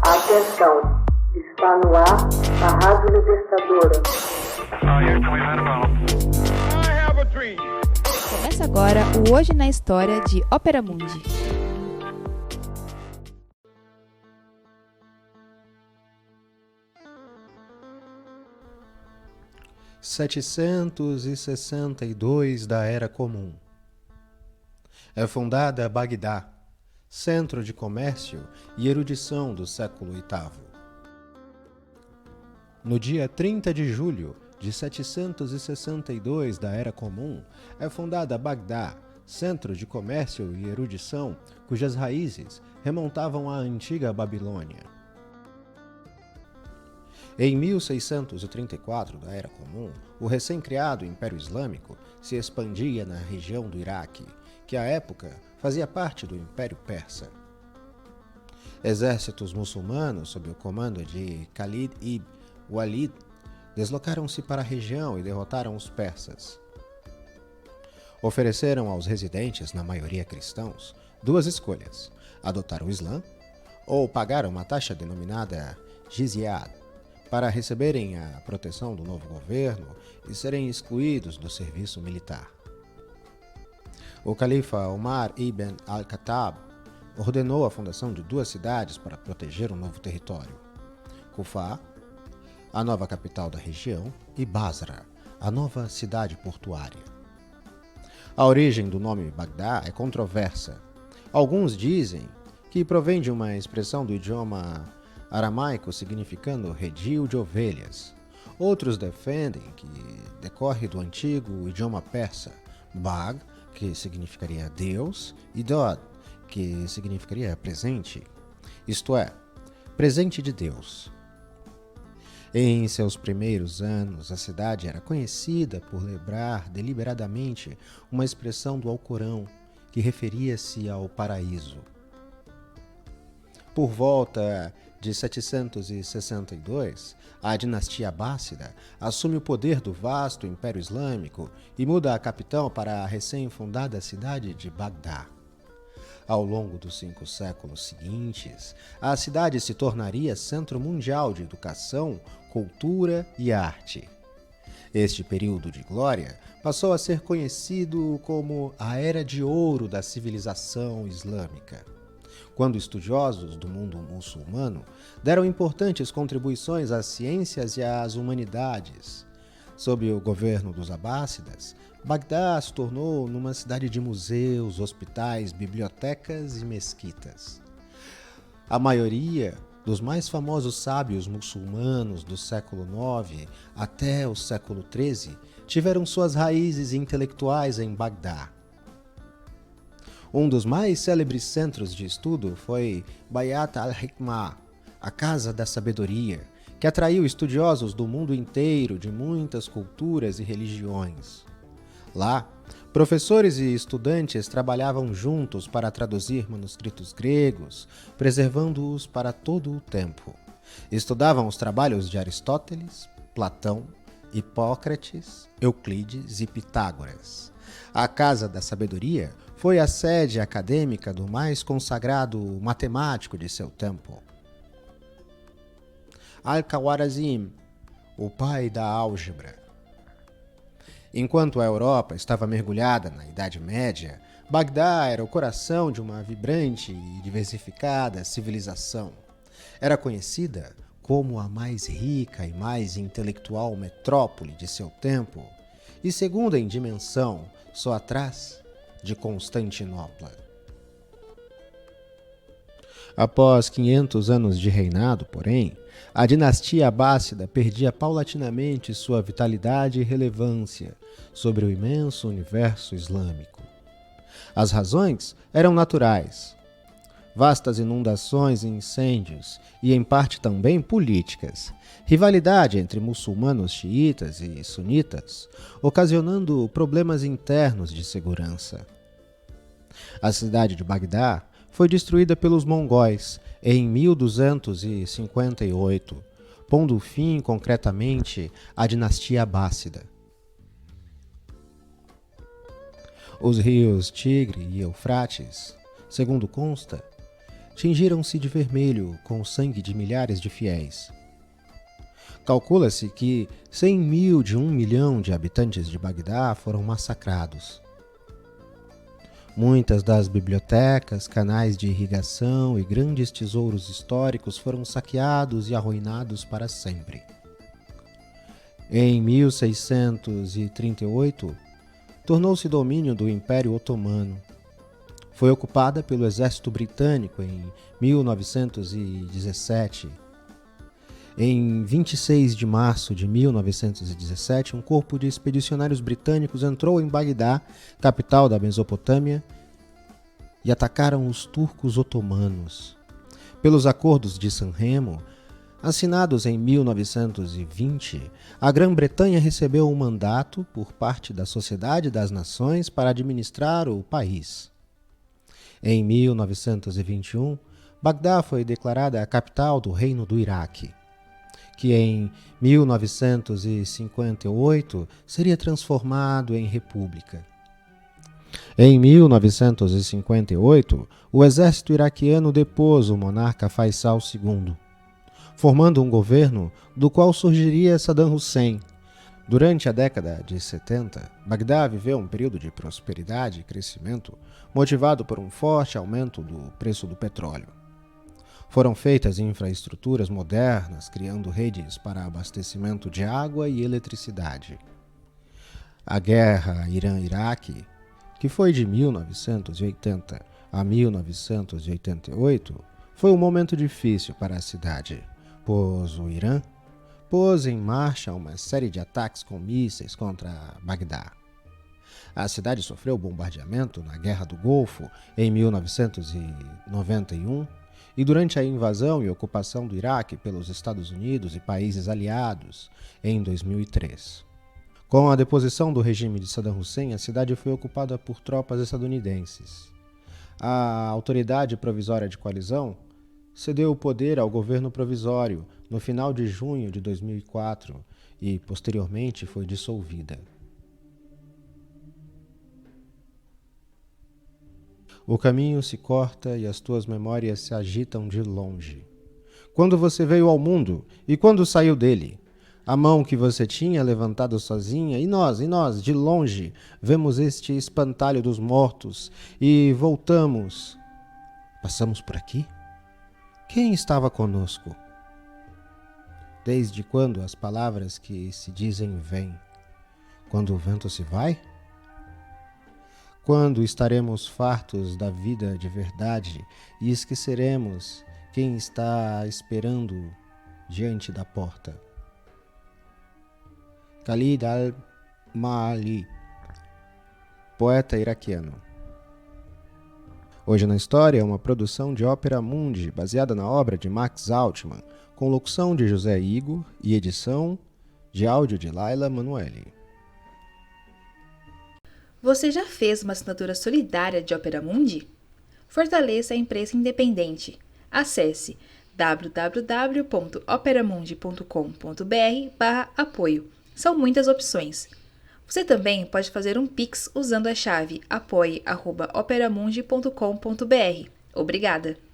Atenção, está no ar a Rádio Libertadora. Começa agora o Hoje na História de Ópera Mundi. (762) da Era Comum. É fundada Bagdá, centro de comércio e erudição do século VIII. No dia 30 de julho de 762 da Era Comum, é fundada Bagdá, centro de comércio e erudição, cujas raízes remontavam à antiga Babilônia. Em 1634 da Era Comum, o recém-criado Império Islâmico se expandia na região do Iraque, que à época fazia parte do Império Persa. Exércitos muçulmanos, sob o comando de Khalid ibn Walid, deslocaram-se para a região e derrotaram os persas. Ofereceram aos residentes, na maioria cristãos, duas escolhas: adotar o Islã ou pagar uma taxa denominada jizyat, para receberem a proteção do novo governo e serem excluídos do serviço militar. O califa Omar ibn al-Khattab ordenou a fundação de duas cidades para proteger um novo território: Kufá, a nova capital da região, e Basra, a nova cidade portuária. A origem do nome Bagdá é controversa. Alguns dizem que provém de uma expressão do idioma aramaico significando redil de ovelhas. Outros defendem que decorre do antigo idioma persa, Bag, que significaria Deus, e Dod, que significaria presente, isto é, presente de Deus. Em seus primeiros anos, a cidade era conhecida por lembrar deliberadamente uma expressão do Alcorão que referia-se ao paraíso. Por volta de 762, a dinastia Abássida assume o poder do vasto Império Islâmico e muda a capital para a recém-fundada cidade de Bagdá. Ao longo dos 5 séculos seguintes, a cidade se tornaria centro mundial de educação, cultura e arte. Este período de glória passou a ser conhecido como a Era de Ouro da civilização islâmica, quando estudiosos do mundo muçulmano deram importantes contribuições às ciências e às humanidades. Sob o governo dos Abássidas, Bagdá se tornou numa cidade de museus, hospitais, bibliotecas e mesquitas. A maioria dos mais famosos sábios muçulmanos do século IX até o século XIII tiveram suas raízes intelectuais em Bagdá. Um dos mais célebres centros de estudo foi Bayat al-Hikmah, a Casa da Sabedoria, que atraiu estudiosos do mundo inteiro de muitas culturas e religiões. Lá, professores e estudantes trabalhavam juntos para traduzir manuscritos gregos, preservando-os para todo o tempo. Estudavam os trabalhos de Aristóteles, Platão, Hipócrates, Euclides e Pitágoras. A Casa da Sabedoria foi a sede acadêmica do mais consagrado matemático de seu tempo, Al-Khwarizm, o pai da álgebra. Enquanto a Europa estava mergulhada na Idade Média, Bagdá era o coração de uma vibrante e diversificada civilização. Era conhecida como a mais rica e mais intelectual metrópole de seu tempo, e segunda em dimensão, só atrás de Constantinopla. Após 500 anos de reinado, porém, a dinastia Abássida perdia paulatinamente sua vitalidade e relevância sobre o imenso universo islâmico. As razões eram naturais: vastas inundações e incêndios, e em parte também políticas, rivalidade entre muçulmanos xiitas e sunitas, ocasionando problemas internos de segurança. A cidade de Bagdá foi destruída pelos mongóis em 1258, pondo fim concretamente à dinastia Abássida. Os rios Tigre e Eufrates, segundo consta, tingiram-se de vermelho com o sangue de milhares de fiéis. Calcula-se que 100.000 de 1 milhão de habitantes de Bagdá foram massacrados. Muitas das bibliotecas, canais de irrigação e grandes tesouros históricos foram saqueados e arruinados para sempre. Em 1638, tornou-se domínio do Império Otomano. Foi ocupada pelo exército britânico em 1917. Em 26 de março de 1917, um corpo de expedicionários britânicos entrou em Bagdá, capital da Mesopotâmia, e atacaram os turcos otomanos. Pelos acordos de Sanremo, assinados em 1920, a Grã-Bretanha recebeu um mandato por parte da Sociedade das Nações para administrar o país. Em 1921, Bagdá foi declarada a capital do Reino do Iraque, que em 1958 seria transformado em república. Em 1958, o exército iraquiano depôs o monarca Faisal II, formando um governo do qual surgiria Saddam Hussein. Durante a década de 70, Bagdá viveu um período de prosperidade e crescimento motivado por um forte aumento do preço do petróleo. Foram feitas infraestruturas modernas, criando redes para abastecimento de água e eletricidade. A guerra Irã-Iraque, que foi de 1980 a 1988, foi um momento difícil para a cidade, pois o Irã pôs em marcha uma série de ataques com mísseis contra Bagdá. A cidade sofreu bombardeamento na Guerra do Golfo em 1991 e durante a invasão e ocupação do Iraque pelos Estados Unidos e países aliados em 2003. Com a deposição do regime de Saddam Hussein, a cidade foi ocupada por tropas estadunidenses. A Autoridade Provisória de Coalizão cedeu o poder ao governo provisório no final de junho de 2004 e, posteriormente, foi dissolvida. O caminho se corta e as tuas memórias se agitam de longe. Quando você veio ao mundo e quando saiu dele, a mão que você tinha levantada sozinha, e nós, de longe, vemos este espantalho dos mortos e voltamos. Passamos por aqui? Quem estava conosco? Desde quando as palavras que se dizem vêm? Quando o vento se vai? Quando estaremos fartos da vida de verdade e esqueceremos quem está esperando diante da porta? Khalid al-Ma'ali, poeta iraquiano. Hoje na História é uma produção de Opera Mundi, baseada na obra de Max Altman, com locução de José Igor e edição de áudio de Laila Manuelli. Você já fez uma assinatura solidária de Opera Mundi? Fortaleça a imprensa independente. Acesse www.operamundi.com.br/apoio. São muitas opções. Você também pode fazer um Pix usando a chave apoie@operamundi.com.br. Obrigada!